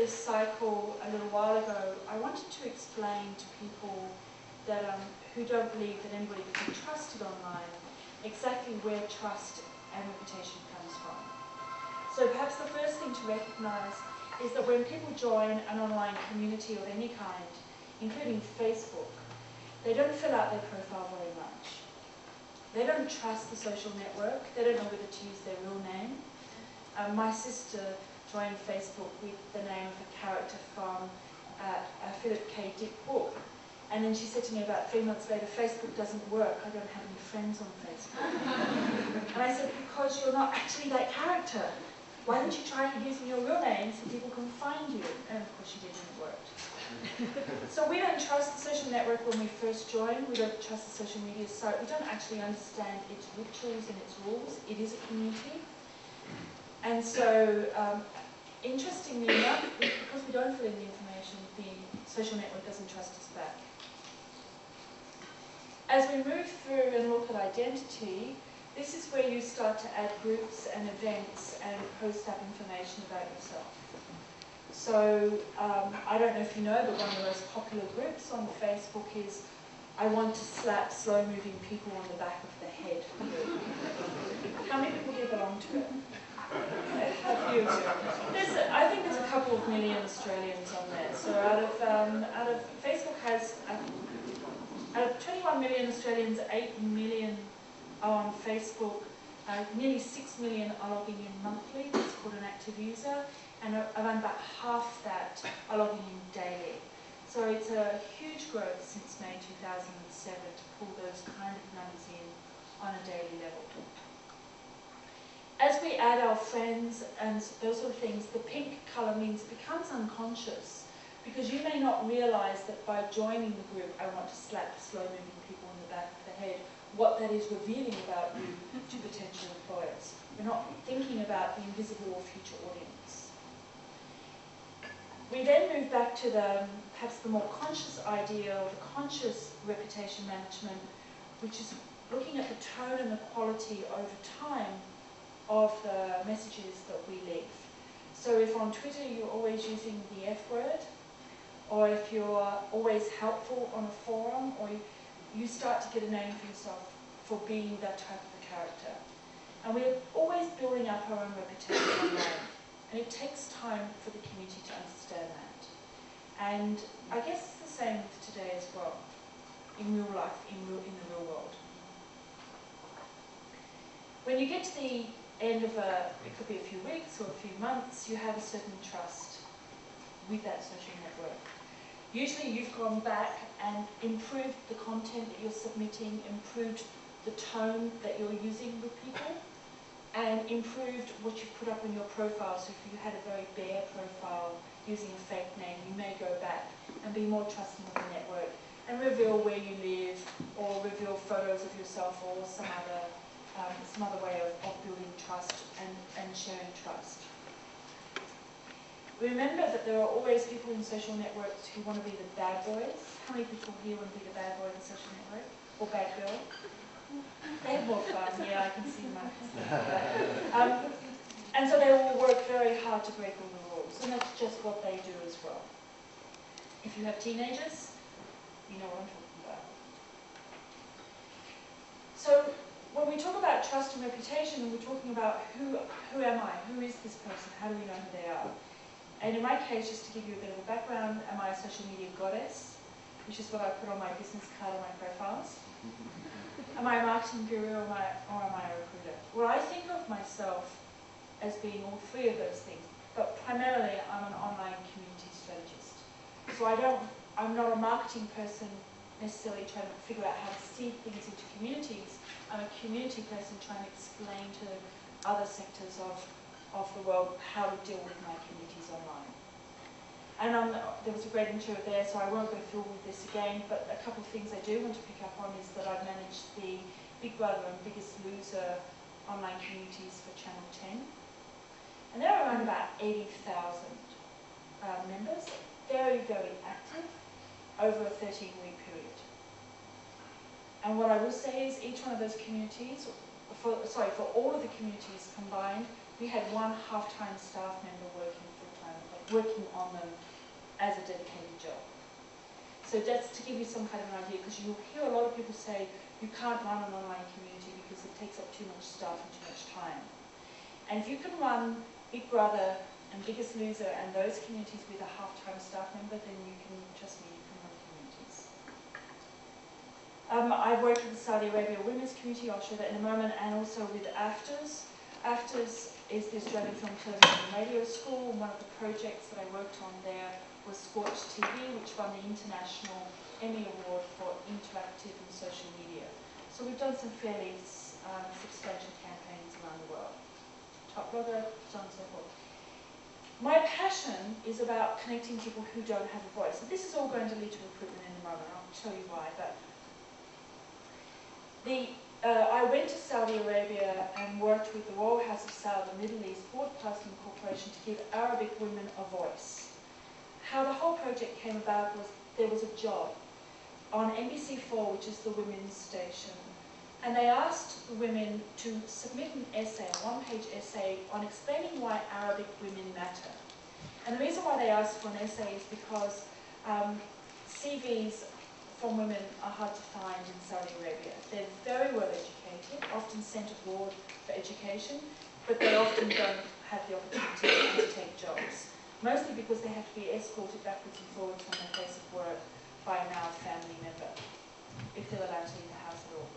this cycle a little while ago, I wanted to explain to people that who don't believe that anybody can be trusted online exactly where trust and reputation comes from. So perhaps the first thing to recognise is that when people join an online community of any kind, including Facebook, they don't fill out their profile very much. They don't trust the social network. They don't know whether to use their real name. My sister joined Facebook with the name of a character from a Philip K. Dick book. And then she said to me about 3 months later, Facebook doesn't work. I don't have any friends on Facebook. And I said, because you're not actually that character. Why don't you try using your real name so people can find you? And of course she did, and it worked. So we don't trust the social network when we first join. We don't trust the social media site. We don't actually understand its rituals and its rules. It is a community. And so, interestingly enough, because we don't fill in the information, the social network doesn't trust us back. As we move through and look at identity, this is where you start to add groups and events and post up information about yourself. So, I don't know if you know, but one of the most popular groups on Facebook is I want to slap slow-moving people on the back of the head. How many people here belong to it? A few. I think there's a couple of million Australians on there. So out of Facebook has, out of 21 million Australians, 8 million are on Facebook. Nearly 6 million are logging in monthly. That's called an active user. And around about half that are logging in daily. So it's a huge growth since May 2007 to pull those kind of numbers in on a daily level. As we add our friends and those sort of things, the pink colour means it becomes unconscious, because you may not realise that by joining the group, I want to slap slow-moving people in the back of the head, what that is revealing about you to potential employers. We're not thinking about the invisible or future audience. We then move back to perhaps the more conscious idea of the conscious reputation management, which is looking at the tone and the quality over time of the messages that we leave. So if on Twitter you're always using the F word, or if you're always helpful on a forum, or you start to get a name for yourself for being that type of a character. And we're always building up our own reputation online. And it takes time for the community to understand that. And I guess it's the same with today as well, in real life, in the real world. When you get to the end of it could be a few weeks or a few months, you have a certain trust with that social network. Usually you've gone back and improved the content that you're submitting, improved the tone that you're using with people, and improved what you've put up on your profile. So if you had a very bare profile using a fake name, you may go back and be more trusting of the network and reveal where you live, or reveal photos of yourself, or some other way of building trust and sharing trust. Remember that there are always people in social networks who want to be the bad boys. How many people here want to be the bad boy in the social network? Or bad girl? They have more fun, yeah, I can see them. And so they will work very hard to break all the rules, and that's just what they do as well. If you have teenagers, you know what I'm talking about. So when we talk about trust and reputation, and we're talking about who am I? Who is this person? How do we know who they are? And in my case, just to give you a bit of a background, am I a social media goddess? Which is what I put on my business card on my profiles. Am I a marketing guru, or am I a recruiter? Well, I think of myself as being all three of those things, but primarily I'm an online community strategist. So I'm not a marketing person necessarily trying to figure out how to seed things into communities. I'm a community person trying to explain to other sectors of the world how to deal with my communities online. And there was a great intro there, so I won't go through all this again, but a couple of things I do want to pick up on is that I've managed the Big Brother and Biggest Loser online communities for Channel 10. And there are around about 80,000 members, very, very active, over a 13-week period. And what I will say is each one of those communities, for all of the communities combined, we had one half-time staff member working full-time. working on them as a dedicated job. So that's to give you some kind of an idea, because you'll hear a lot of people say you can't run an online community because it takes up too much staff and too much time. And if you can run Big Brother and Biggest Loser and those communities with a half-time staff member, then you can, trust me, you can run communities. I've worked with the Saudi Arabia women's community, I'll show that in a moment, and also with AFTRS. AFTRS is the Australian Film, Television and Radio School, and one of the projects that I worked on there was Scorch TV, which won the International Emmy Award for interactive and social media. So we've done some fairly substantial campaigns around the world. Top Blogger, so on and so forth. My passion is about connecting people who don't have a voice. So this is all going to lead to recruitment in a moment. I'll show you why. But I went to Saudi Arabia and worked with the Royal House of Saud, the Middle East Broadcasting Corporation, to give Arabic women a voice. How the whole project came about was there was a job on NBC4, which is the women's station, and they asked the women to submit an essay, a one-page essay, on explaining why Arabic women matter. And the reason why they asked for an essay is because CVs from women are hard to find in Saudi Arabia. They're very well educated, often sent abroad for education, but they often don't have the opportunity to take jobs. Mostly because they have to be escorted backwards and forwards from their place of work by a male family member, if they're allowed to leave the house at all.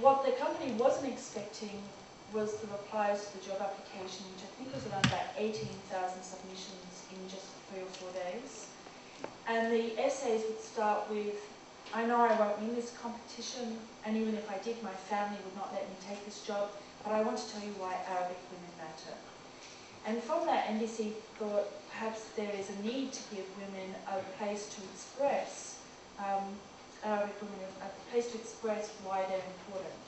What the company wasn't expecting was the replies to the job application, which I think was around about 18,000 submissions in just 3 or 4 days. And the essays would start with, I know I won't win this competition, and even if I did, my family would not let me take this job, but I want to tell you why Arabic women matter. And from that, NBC thought perhaps there is a need to give women a place to express, Arabic women a place to express why they're important.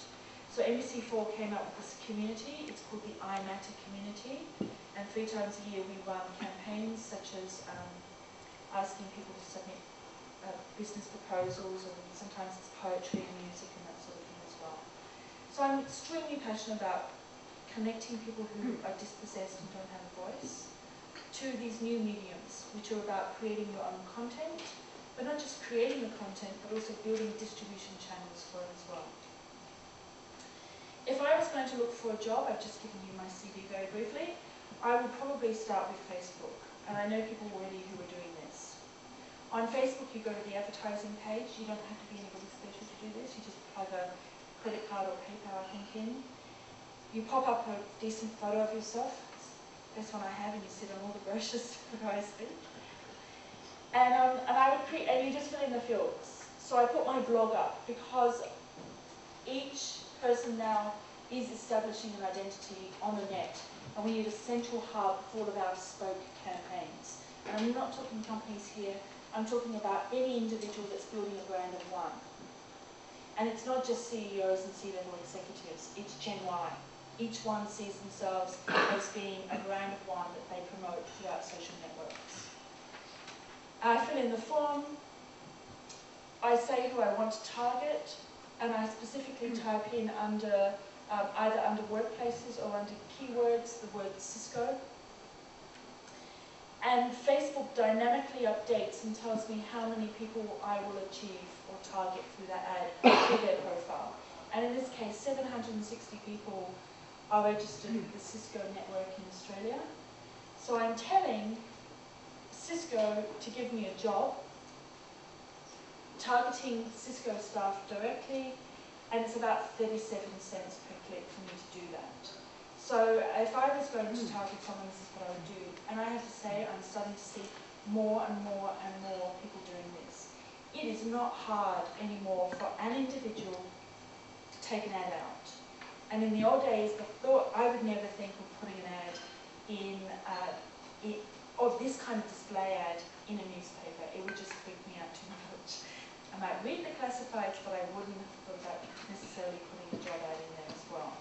So NBC4 came up with this community. It's called the I Matter community, and 3 times a year we run campaigns such as asking people to submit business proposals, or sometimes it's poetry and music and that sort of thing as well. So I'm extremely passionate about connecting people who are dispossessed and don't have a voice to these new mediums, which are about creating your own content, but not just creating the content, but also building distribution channels for it as well. If I was going to look for a job, I've just given you my CV very briefly, I would probably start with Facebook, and I know people already who are doing this. On Facebook, you go to the advertising page. You don't have to be anybody special to do this. You just plug a credit card or PayPal, I think, in. You pop up a decent photo of yourself. It's the best one I have, and you sit on all the brochures for ISB. And I would create, and you just fill in the fields. So I put my blog up because each person now is establishing an identity on the net, and we need a central hub for all of our spoke campaigns. And I'm not talking companies here. I'm talking about any individual that's building a brand of one. And it's not just CEOs and C-level executives. It's Gen Y. Each one sees themselves as being a brand of one that they promote throughout social networks. I fill in the form, I say who I want to target, and I specifically type in under either under workplaces or under keywords the word Cisco. And Facebook dynamically updates and tells me how many people I will achieve or target through that ad, through their profile. And in this case, 760 people are registered with the Cisco network in Australia. So I'm telling Cisco to give me a job, targeting Cisco staff directly, and it's about 37 cents per click for me to do that. So if I was going to target someone, this is what I would do. And I have to say, I'm starting to see more and more and more people doing this. It is not hard anymore for an individual to take an ad out. And in the old days, I would never think of putting an ad in, or this kind of display ad in a newspaper. It would just freak me out too much. I might read the classifieds, but I wouldn't have thought about necessarily putting a job ad in there as well.